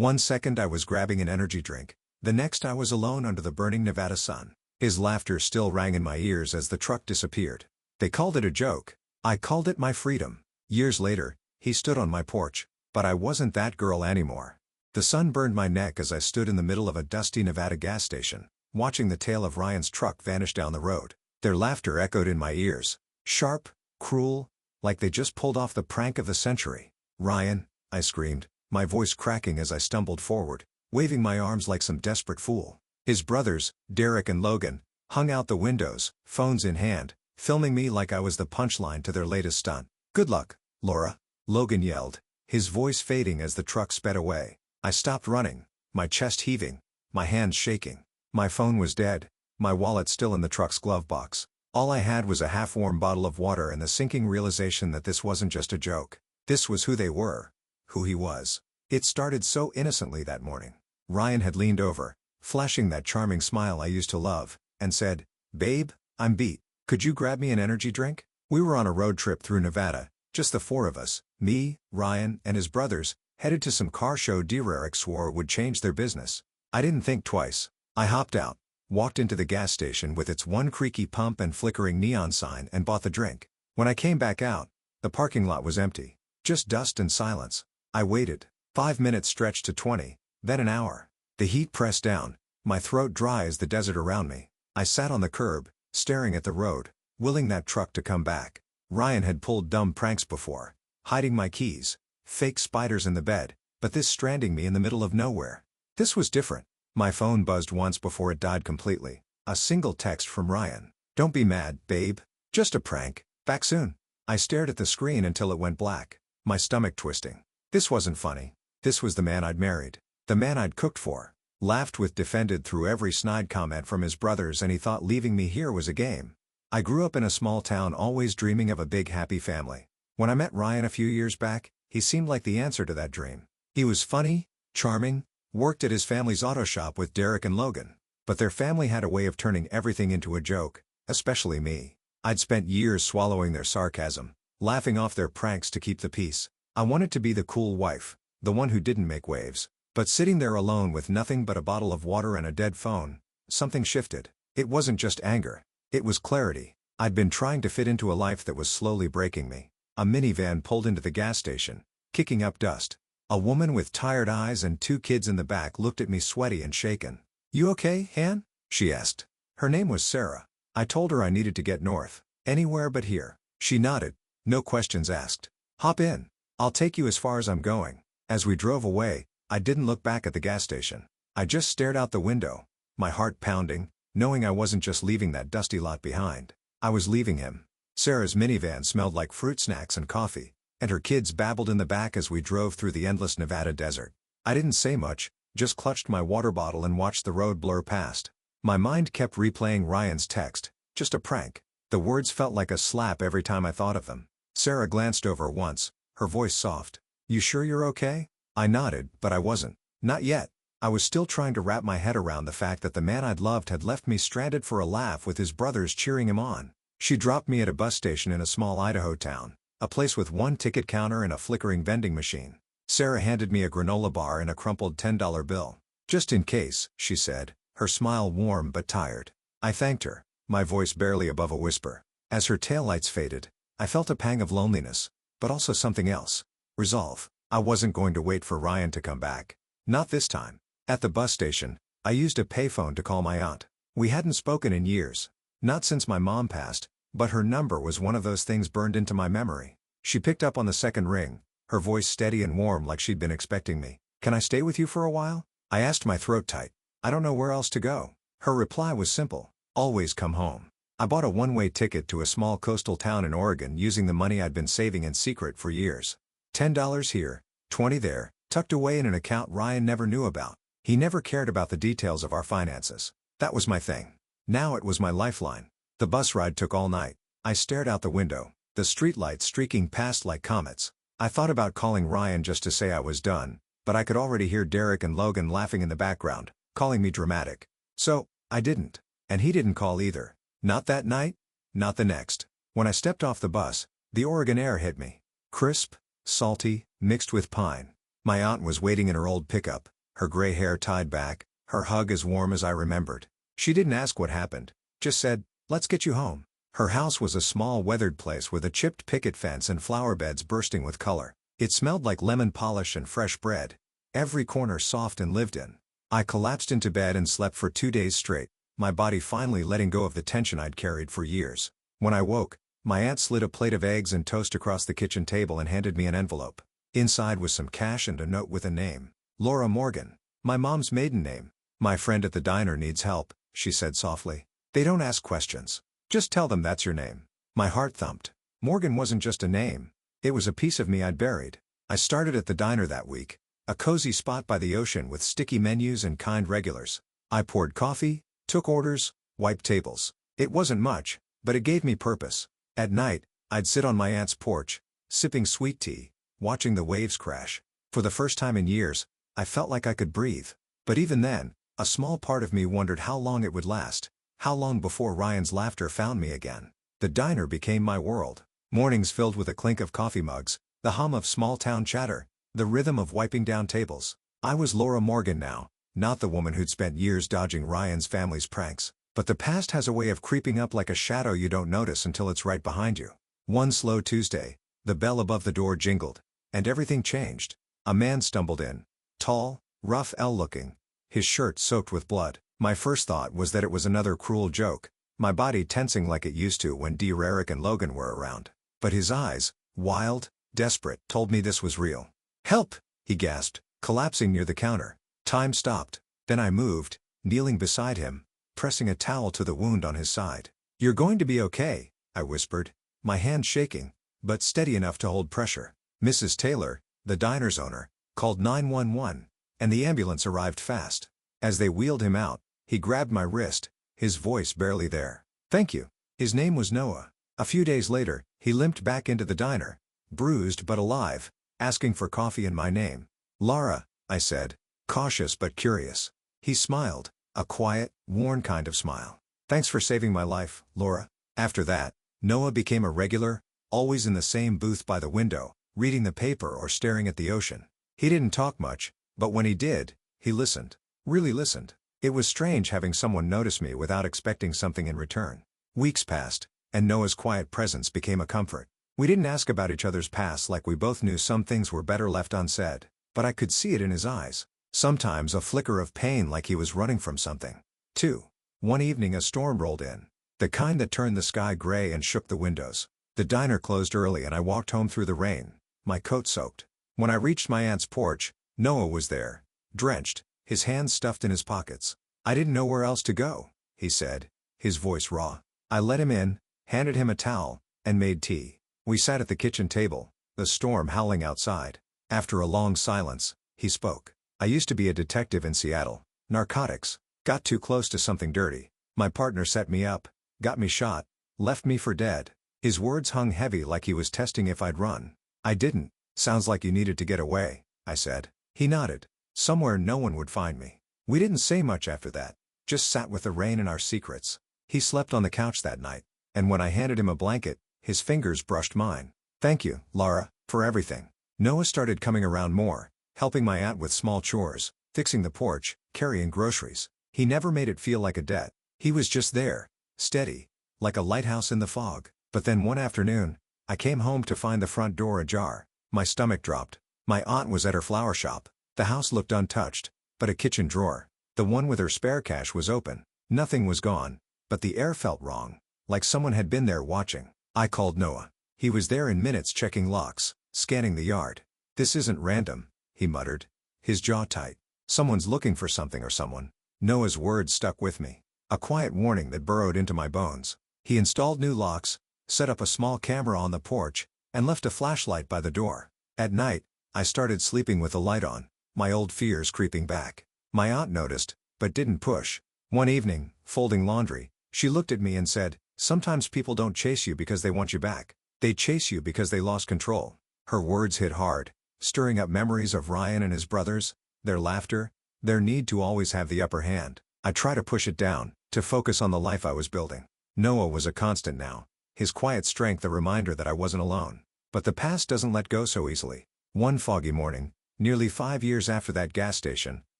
One second I was grabbing an energy drink, the next I was alone under the burning Nevada sun. His laughter still rang in my ears as the truck disappeared. They called it a joke. I called it my freedom. Years later, he stood on my porch, but I wasn't that girl anymore. The sun burned my neck as I stood in the middle of a dusty Nevada gas station, watching the tail of Ryan's truck vanish down the road. Their laughter echoed in my ears. Sharp, cruel, like they just pulled off the prank of the century. "Ryan," I screamed, my voice cracking as I stumbled forward, waving my arms like some desperate fool. His brothers, Derek and Logan, hung out the windows, phones in hand, filming me like I was the punchline to their latest stunt. "Good luck, Laura," Logan yelled, his voice fading as the truck sped away. I stopped running, my chest heaving, my hands shaking. My phone was dead, my wallet still in the truck's glove box. All I had was a half-warm bottle of water and the sinking realization that this wasn't just a joke. This was who they were, who he was. It started so innocently that morning. Ryan had leaned over, flashing that charming smile I used to love, and said, "Babe, I'm beat. Could you grab me an energy drink?" We were on a road trip through Nevada, just the four of us, me, Ryan, and his brothers, headed to some car show Derek swore would change their business. I didn't think twice. I hopped out, walked into the gas station with its one creaky pump and flickering neon sign and bought the drink. When I came back out, the parking lot was empty. Just dust and silence. I waited. 5 minutes stretched to 20, then an hour. The heat pressed down, my throat dry as the desert around me. I sat on the curb, staring at the road, willing that truck to come back. Ryan had pulled dumb pranks before, hiding my keys, fake spiders in the bed, but this stranding me in the middle of nowhere. This was different. My phone buzzed once before it died completely. A single text from Ryan. "Don't be mad, babe. Just a prank. Back soon." I stared at the screen until it went black, my stomach twisting. This wasn't funny. This was the man I'd married. The man I'd cooked for, laughed with, defended through every snide comment from his brothers, and he thought leaving me here was a game. I grew up in a small town always dreaming of a big happy family. When I met Ryan a few years back, he seemed like the answer to that dream. He was funny, charming, worked at his family's auto shop with Derek and Logan. But their family had a way of turning everything into a joke, especially me. I'd spent years swallowing their sarcasm, laughing off their pranks to keep the peace. I wanted to be the cool wife, the one who didn't make waves. But sitting there alone with nothing but a bottle of water and a dead phone, something shifted. It wasn't just anger. It was clarity. I'd been trying to fit into a life that was slowly breaking me. A minivan pulled into the gas station, kicking up dust. A woman with tired eyes and 2 kids in the back looked at me sweaty and shaken. "You okay, Han?" she asked. Her name was Sarah. I told her I needed to get north. "Anywhere but here." She nodded. "No questions asked. Hop in. I'll take you as far as I'm going." As we drove away, I didn't look back at the gas station. I just stared out the window, my heart pounding, knowing I wasn't just leaving that dusty lot behind. I was leaving him. Sarah's minivan smelled like fruit snacks and coffee, and her kids babbled in the back as we drove through the endless Nevada desert. I didn't say much, just clutched my water bottle and watched the road blur past. My mind kept replaying Ryan's text, "Just a prank." The words felt like a slap every time I thought of them. Sarah glanced over once, her voice soft. "You sure you're okay?" I nodded, but I wasn't. Not yet. I was still trying to wrap my head around the fact that the man I'd loved had left me stranded for a laugh with his brothers cheering him on. She dropped me at a bus station in a small Idaho town, a place with one ticket counter and a flickering vending machine. Sarah handed me a granola bar and a crumpled $10 bill. "Just in case," she said, her smile warm but tired. I thanked her, my voice barely above a whisper. As her taillights faded, I felt a pang of loneliness, but also something else. Resolve. I wasn't going to wait for Ryan to come back. Not this time. At the bus station, I used a payphone to call my aunt. We hadn't spoken in years. Not since my mom passed, but her number was one of those things burned into my memory. She picked up on the second ring, her voice steady and warm like she'd been expecting me. "Can I stay with you for a while?" I asked, my throat tight. "I don't know where else to go." Her reply was simple. "Always come home." I bought a one-way ticket to a small coastal town in Oregon using the money I'd been saving in secret for years. $10 here, $20 there, tucked away in an account Ryan never knew about. He never cared about the details of our finances. That was my thing. Now it was my lifeline. The bus ride took all night. I stared out the window, the streetlights streaking past like comets. I thought about calling Ryan just to say I was done, but I could already hear Derek and Logan laughing in the background, calling me dramatic. So, I didn't. And he didn't call either. Not that night, not the next. When I stepped off the bus, the Oregon air hit me. Crisp, salty, mixed with pine. My aunt was waiting in her old pickup, her gray hair tied back, her hug as warm as I remembered. She didn't ask what happened, just said, "Let's get you home." Her house was a small weathered place with a chipped picket fence and flower beds bursting with color. It smelled like lemon polish and fresh bread. Every corner soft and lived in. I collapsed into bed and slept for 2 days straight, my body finally letting go of the tension I'd carried for years. When I woke, my aunt slid a plate of eggs and toast across the kitchen table and handed me an envelope. Inside was some cash and a note with a name. Laura Morgan. My mom's maiden name. "My friend at the diner needs help," she said softly. "They don't ask questions. Just tell them that's your name." My heart thumped. Morgan wasn't just a name. It was a piece of me I'd buried. I started at the diner that week, a cozy spot by the ocean with sticky menus and kind regulars. I poured coffee, took orders, wiped tables. It wasn't much, but it gave me purpose. At night, I'd sit on my aunt's porch, sipping sweet tea, watching the waves crash. For the first time in years, I felt like I could breathe. But even then, a small part of me wondered how long it would last, how long before Ryan's laughter found me again. The diner became my world. Mornings filled with a clink of coffee mugs, the hum of small-town chatter, the rhythm of wiping down tables. I was Laura Morgan now, not the woman who'd spent years dodging Ryan's family's pranks. But the past has a way of creeping up like a shadow you don't notice until it's right behind you. One slow Tuesday, the bell above the door jingled, and everything changed. A man stumbled in. Tall, rough looking, his shirt soaked with blood. My first thought was that it was another cruel joke, my body tensing like it used to when D. Rarick and Logan were around. But his eyes, wild, desperate, told me this was real. "Help!" he gasped, collapsing near the counter. Time stopped. Then I moved, kneeling beside him, pressing a towel to the wound on his side. "You're going to be okay," I whispered, my hand shaking, but steady enough to hold pressure. Mrs. Taylor, the diner's owner, called 911, and the ambulance arrived fast. As they wheeled him out, he grabbed my wrist, his voice barely there. "Thank you." His name was Noah. A few days later, he limped back into the diner, bruised but alive, asking for coffee in my name. "Laura," I said, cautious but curious. He smiled, a quiet, worn kind of smile. "Thanks for saving my life, Laura." After that, Noah became a regular, always in the same booth by the window, reading the paper or staring at the ocean. He didn't talk much, but when he did, he listened. Really listened. It was strange having someone notice me without expecting something in return. Weeks passed, and Noah's quiet presence became a comfort. We didn't ask about each other's past like we both knew some things were better left unsaid, but I could see it in his eyes. Sometimes a flicker of pain like he was running from something. 2. One evening a storm rolled in. The kind that turned the sky gray and shook the windows. The diner closed early and I walked home through the rain, my coat soaked. When I reached my aunt's porch, Noah was there, drenched, his hands stuffed in his pockets. "I didn't know where else to go," he said, his voice raw. I let him in, handed him a towel, and made tea. We sat at the kitchen table, the storm howling outside. After a long silence, he spoke. "I used to be a detective in Seattle. Narcotics. Got too close to something dirty. My partner set me up, got me shot, left me for dead." His words hung heavy like he was testing if I'd run. "I didn't." "Sounds like you needed to get away," I said. He nodded. "Somewhere no one would find me." We didn't say much after that, just sat with the rain and our secrets. He slept on the couch that night, and when I handed him a blanket, his fingers brushed mine. "Thank you, Laura, for everything." Noah started coming around more, helping my aunt with small chores, fixing the porch, carrying groceries. He never made it feel like a debt. He was just there, steady, like a lighthouse in the fog. But then one afternoon, I came home to find the front door ajar. My stomach dropped. My aunt was at her flower shop. The house looked untouched, but a kitchen drawer, the one with her spare cash, was open. Nothing was gone, but the air felt wrong, like someone had been there watching. I called Noah. He was there in minutes, checking locks, scanning the yard. "This isn't random," he muttered, his jaw tight. "Someone's looking for something or someone." Noah's words stuck with me, a quiet warning that burrowed into my bones. He installed new locks, set up a small camera on the porch, and left a flashlight by the door. At night, I started sleeping with the light on, my old fears creeping back. My aunt noticed, but didn't push. One evening, folding laundry, she looked at me and said, "Sometimes people don't chase you because they want you back. They chase you because they lost control." Her words hit hard, stirring up memories of Ryan and his brothers, their laughter, their need to always have the upper hand. I tried to push it down, to focus on the life I was building. Noah was a constant now, his quiet strength a reminder that I wasn't alone. But the past doesn't let go so easily. One foggy morning, Nearly 5 years after that gas station,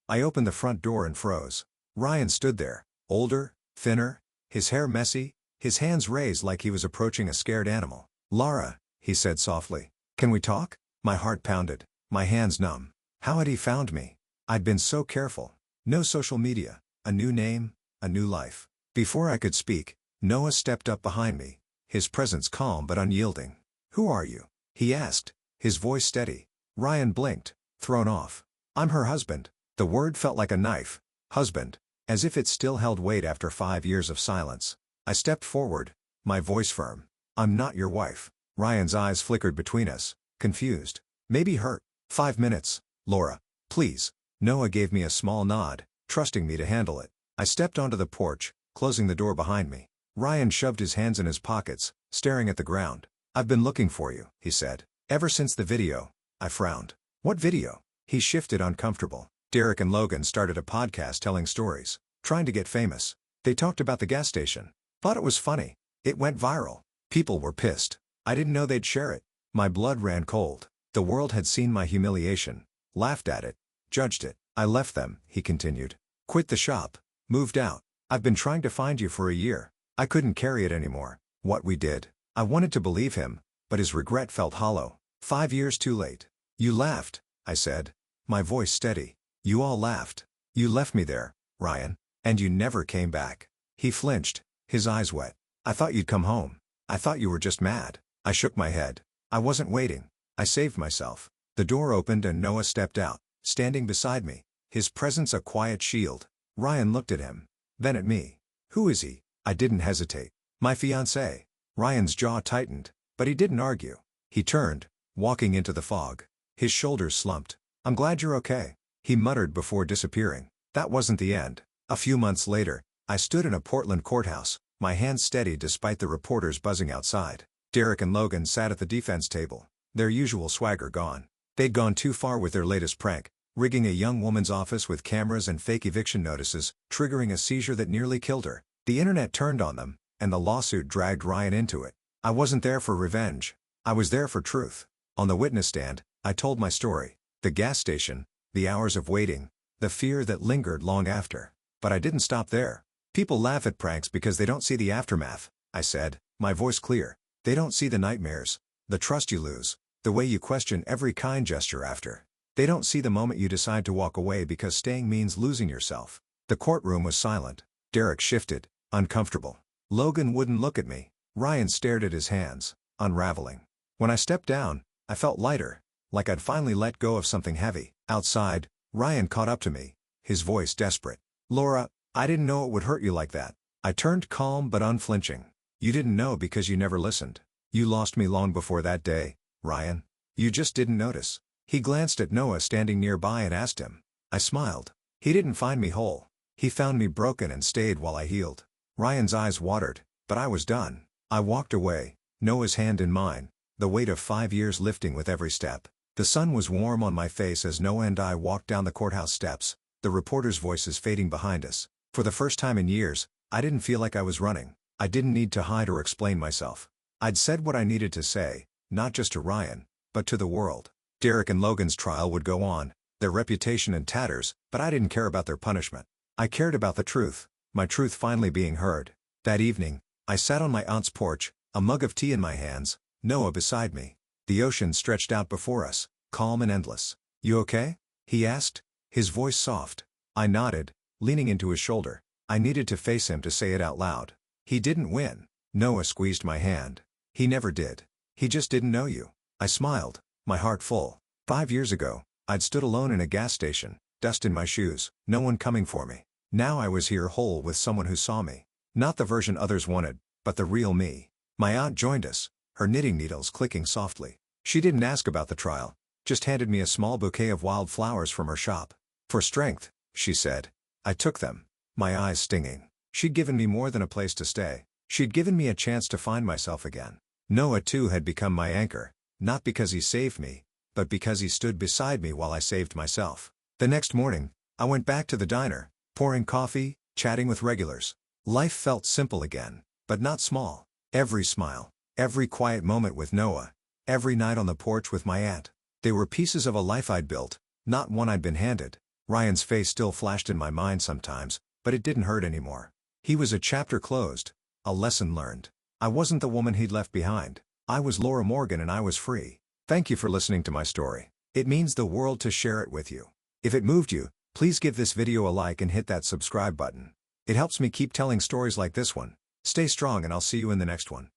I opened the front door and froze. Ryan stood there, older, thinner, his hair messy, his hands raised like he was approaching a scared animal. "Lara," he said softly, "can we talk?" My heart pounded, my hands numb. How had he found me? I'd been so careful. No social media, a new name, a new life. Before I could speak, Noah stepped up behind me, his presence calm but unyielding. "Who are you?" he asked, his voice steady. Ryan blinked, thrown off. "I'm her husband." The word felt like a knife. Husband. As if it still held weight after 5 years of silence. I stepped forward, my voice firm. "I'm not your wife." Ryan's eyes flickered between us, confused. Maybe hurt. 5 minutes, Laura. Please. Noah gave me a small nod, trusting me to handle it. I stepped onto the porch, closing the door behind me. Ryan shoved his hands in his pockets, staring at the ground. "I've been looking for you," he said. "Ever since the video." I frowned. "What video?" He shifted, uncomfortable. "Derek and Logan started a podcast telling stories, trying to get famous. They talked about the gas station. Thought it was funny. It went viral. People were pissed. I didn't know they'd share it." My blood ran cold. The world had seen my humiliation, laughed at it, judged it. "I left them," he continued. "Quit the shop. Moved out. I've been trying to find you for a year. I couldn't carry it anymore. What we did." I wanted to believe him, but his regret felt hollow. 5 years too late. "You laughed," I said, my voice steady. "You all laughed. You left me there, Ryan. And you never came back." He flinched, his eyes wet. "I thought you'd come home. I thought you were just mad." I shook my head. "I wasn't waiting. I saved myself." The door opened and Noah stepped out, standing beside me, his presence a quiet shield. Ryan looked at him, then at me. "Who is he?" I didn't hesitate. "My fiancé." Ryan's jaw tightened, but he didn't argue. He turned, walking into the fog. His shoulders slumped. "I'm glad you're okay," he muttered before disappearing. That wasn't the end. A few months later, I stood in a Portland courthouse, my hands steady despite the reporters buzzing outside. Derek and Logan sat at the defense table, their usual swagger gone. They'd gone too far with their latest prank, rigging a young woman's office with cameras and fake eviction notices, triggering a seizure that nearly killed her. The internet turned on them, and the lawsuit dragged Ryan into it. I wasn't there for revenge. I was there for truth. On the witness stand, I told my story. The gas station, the hours of waiting, the fear that lingered long after. But I didn't stop there. "People laugh at pranks because they don't see the aftermath," I said, my voice clear. "They don't see the nightmares, the trust you lose, the way you question every kind gesture after. They don't see the moment you decide to walk away because staying means losing yourself." The courtroom was silent. Derek shifted, uncomfortable. Logan wouldn't look at me. Ryan stared at his hands, unraveling. When I stepped down, I felt lighter, like I'd finally let go of something heavy. Outside, Ryan caught up to me, his voice desperate. "Laura, I didn't know it would hurt you like that." I turned calm but unflinching. "You didn't know because you never listened. You lost me long before that day, Ryan. You just didn't notice." He glanced at Noah standing nearby and asked him. I smiled. "He didn't find me whole. He found me broken and stayed while I healed." Ryan's eyes watered, but I was done. I walked away, Noah's hand in mine, the weight of 5 years lifting with every step. The sun was warm on my face as Noah and I walked down the courthouse steps, the reporters' voices fading behind us. For the first time in years, I didn't feel like I was running. I didn't need to hide or explain myself. I'd said what I needed to say, not just to Ryan, but to the world. Derek and Logan's trial would go on, their reputation in tatters, but I didn't care about their punishment. I cared about the truth, my truth finally being heard. That evening, I sat on my aunt's porch, a mug of tea in my hands, Noah beside me. The ocean stretched out before us, calm and endless. "You okay?" he asked, his voice soft. I nodded, leaning into his shoulder. I needed to face him to say it out loud. "He didn't win." Noah squeezed my hand. "He never did. He just didn't know you." I smiled, my heart full. 5 years ago, I'd stood alone in a gas station, dust in my shoes, no one coming for me. Now I was here whole with someone who saw me. Not the version others wanted, but the real me. My aunt joined us, her knitting needles clicking softly. She didn't ask about the trial, just handed me a small bouquet of wild flowers from her shop. "For strength," she said. I took them, my eyes stinging. She'd given me more than a place to stay. She'd given me a chance to find myself again. Noah too had become my anchor, not because he saved me, but because he stood beside me while I saved myself. The next morning, I went back to the diner, pouring coffee, chatting with regulars. Life felt simple again, but not small. Every smile, every quiet moment with Noah, every night on the porch with my aunt. They were pieces of a life I'd built, Not one I'd been handed. Ryan's face still flashed in my mind sometimes, but it didn't hurt anymore. He was a chapter closed. A lesson learned. I wasn't the woman he'd left behind. I was Laura Morgan and I was free. Thank you for listening to my story. It means the world to share it with you. If it moved you, please give this video a like and hit that subscribe button. It helps me keep telling stories like this one. Stay strong and I'll see you in the next one.